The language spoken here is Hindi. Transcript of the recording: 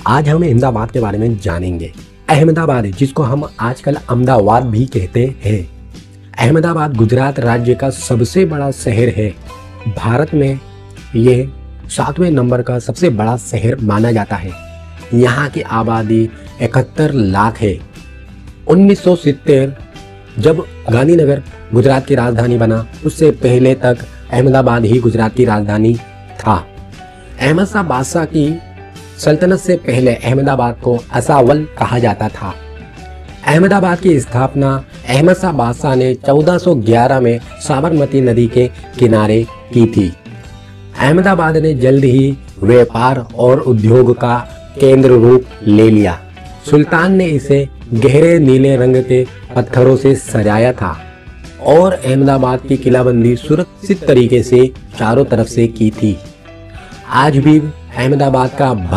आज हम अहमदाबाद के बारे में जानेंगे। अहमदाबाद, जिसको हम आजकल अहमदाबाद भी कहते हैं, अहमदाबाद गुजरात राज्य का सबसे बड़ा शहर है। भारत में यह 7वें नंबर का सबसे बड़ा शहर माना जाता है। यहाँ की आबादी 71 लाख है। 1970 जब गांधीनगर गुजरात की राजधानी बना, उससे पहले तक अहमदाबाद ही गुजरात की राजधानी था। अहमद शाह बादशाह की सल्तनत से पहले अहमदाबाद को असावल कहा जाता था। अहमदाबाद की स्थापना अहमद शाह बादशाह ने 1411 में साबरमती नदी के किनारे की थी। अहमदाबाद ने जल्द ही व्यापार और उद्योग का केंद्र रूप ले लिया। सुल्तान ने इसे गहरे नीले रंग के पत्थरों से सजाया था और अहमदाबाद की किलाबंदी सुरक्षित तरीके से चारों तरफ से की थी। आज भी अहमदाबाद का